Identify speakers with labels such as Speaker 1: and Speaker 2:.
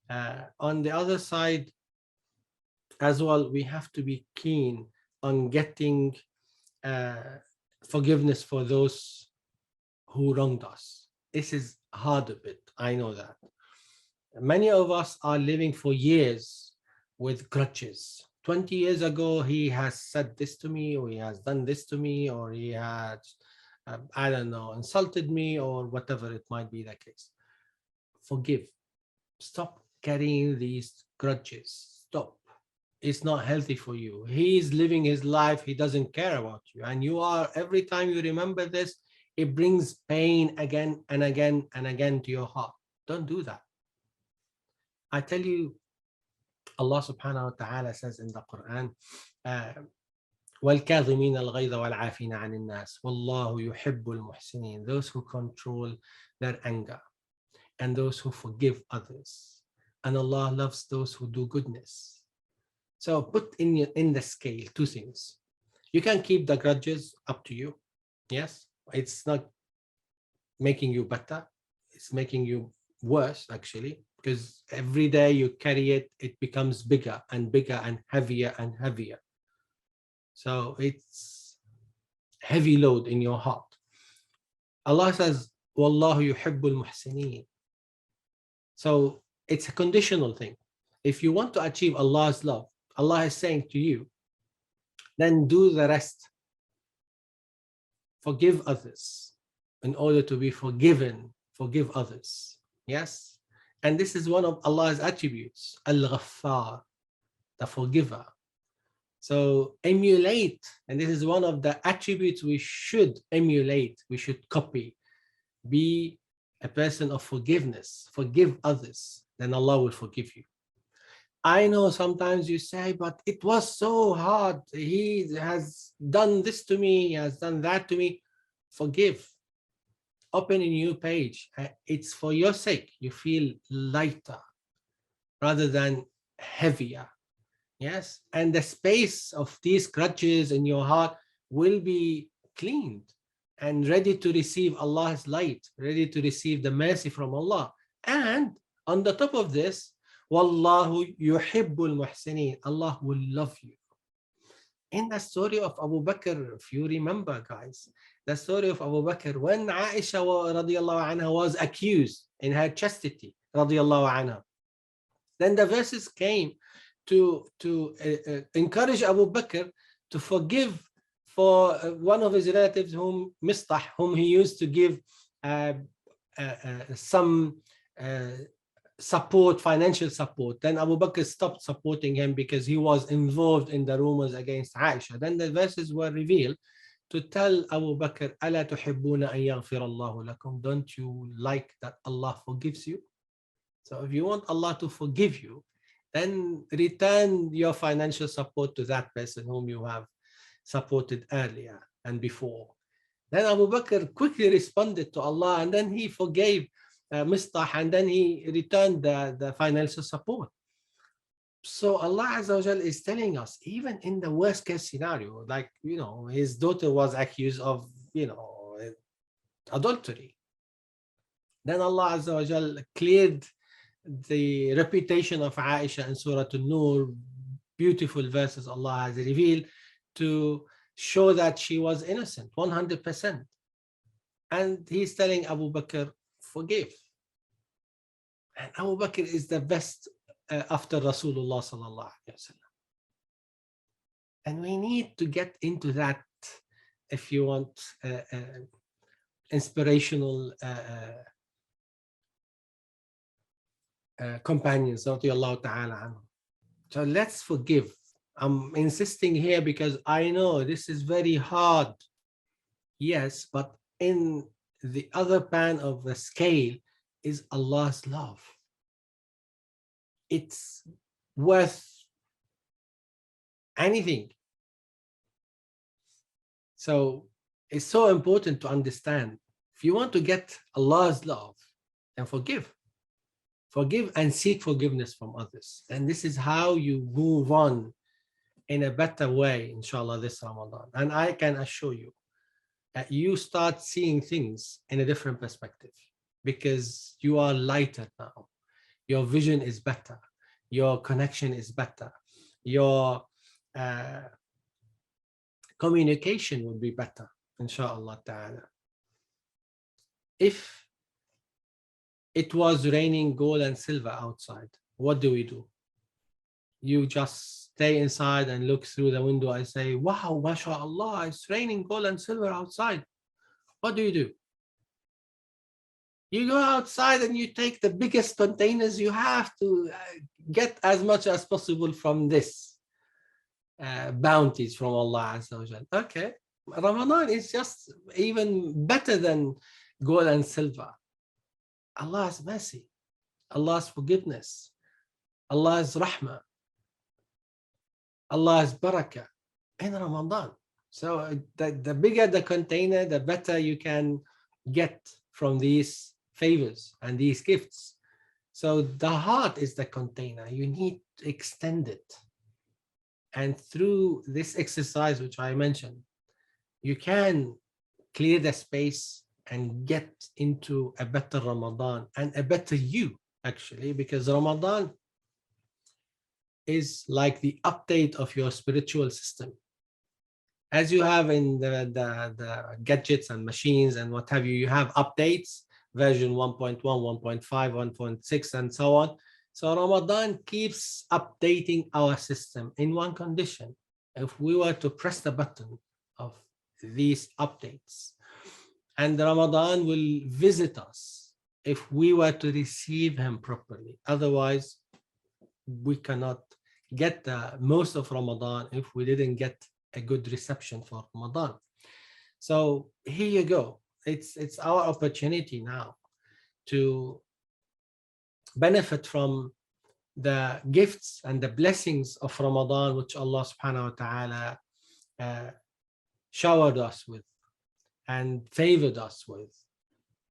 Speaker 1: On the other side as well, we have to be keen on getting uh, forgiveness for those who wronged us. This is hard a bit, I know that. Many of us are living for years with grudges. 20 years ago, he has said this to me, or he has done this to me, or he has, I don't know, insulted me, or whatever it might be the case. Forgive. Stop carrying these grudges. Stop. It's not healthy for you. He's living his life. He doesn't care about you. And you are, every time you remember this, it brings pain again and again and again to your heart. Don't do that. I tell you, Allah subhanahu wa ta'ala says in the Quran, وَالْكَاظِمِينَ الْغَيْظَ وَالْعَافِينَ عَنِ النَّاسِ وَاللَّهُ يُحِبُّ الْمُحْسِنِينَ. Those who control their anger and those who forgive others. And Allah loves those who do goodness. So put in the scale two things. You can keep the grudges, up to you. Yes, it's not making you better. It's making you worse, actually, because every day you carry it, it becomes bigger and bigger and heavier. So it's heavy load in your heart. Allah says, Wallahu yuhibbul muhsineen. So it's a conditional thing. If you want to achieve Allah's love, Allah is saying to you, then do the rest. Forgive others in order to be forgiven. Forgive others. Yes. And this is one of Allah's attributes, Al-Ghaffar, the forgiver. So emulate, and this is one of the attributes we should emulate, we should copy. Be a person of forgiveness, forgive others, then Allah will forgive you. I know sometimes you say, but it was so hard. He has done this to me, he has done that to me. Forgive. Open a new page. It's for your sake. You feel lighter rather than heavier. Yes. And the space of these grudges in your heart will be cleaned and ready to receive Allah's light, ready to receive the mercy from Allah. And on the top of this, Wallahu yuhibbul muhsineen. Allah will love you. In the story of Abu Bakr, if you remember, guys, the story of Abu Bakr, when Aisha radiallahu anha was accused in her chastity, radiallahu anha, then the verses came to encourage Abu Bakr to forgive for one of his relatives, whom he used to give some support, financial support. Then Abu Bakr stopped supporting him because he was involved in the rumors against Aisha. Then the verses were revealed to tell Abu Bakr, أَلَا تُحِبُّونَ أَن يَغْفِرَ اللَّهُ لَكُمْ. Don't you like that Allah forgives you? So if you want Allah to forgive you, then return your financial support to that person whom you have supported earlier and before. Then Abu Bakr quickly responded to Allah, and then he forgave Mistah, and then he returned the financial support. So Allah Azza wa Jal is telling us, even in the worst case scenario, like, his daughter was accused of, adultery. Then Allah Azza wa Jal cleared the reputation of Aisha in Surah An-Nur. Beautiful verses Allah has revealed to show that she was innocent, 100%. And he's telling Abu Bakr, forgive. And Abu Bakr is the best after Rasulullah sallallahu alaihi wasallam. And we need to get into that, if you want, inspirational companions, radiallahu ta'ala anhum. So let's forgive. I'm insisting here because I know this is very hard. Yes, but in the other pan of the scale is Allah's love. It's worth anything. So it's so important to understand, if you want to get Allah's love, then forgive. Forgive and seek forgiveness from others. And this is how you move on in a better way, inshallah, this Ramadan. And I can assure you that you start seeing things in a different perspective because you are lighter now. your vision is better, your connection is better, your communication will be better, inshallah ta'ala. If it was raining gold and silver outside, what do? You just stay inside and look through the window and say, wow, mashallah, it's raining gold and silver outside. What do? You go outside and you take the biggest containers you have to get as much as possible from this bounties from Allah Azza wa Jal. Okay, Ramadan is just even better than gold and silver. Allah's mercy, Allah's forgiveness, Allah's rahmah, Allah's barakah in Ramadan. So the bigger the container, the better you can get from these favors and these gifts. So the heart is the container. You need to extend it. And through this exercise, which I mentioned, you can clear the space and get into a better Ramadan and a better you, actually, because Ramadan is like the update of your spiritual system. As you have in the gadgets and machines and what have you, you have updates, version 1.1, 1.5, 1.6, and so on. So Ramadan keeps updating our system in one condition. If we were to press the button of these updates, and Ramadan will visit us if we were to receive him properly. Otherwise, we cannot get the most of Ramadan if we didn't get a good reception for Ramadan. So here you go. It's our opportunity now to benefit from the gifts and the blessings of Ramadan, which Allah subhanahu wa ta'ala showered us with and favored us with.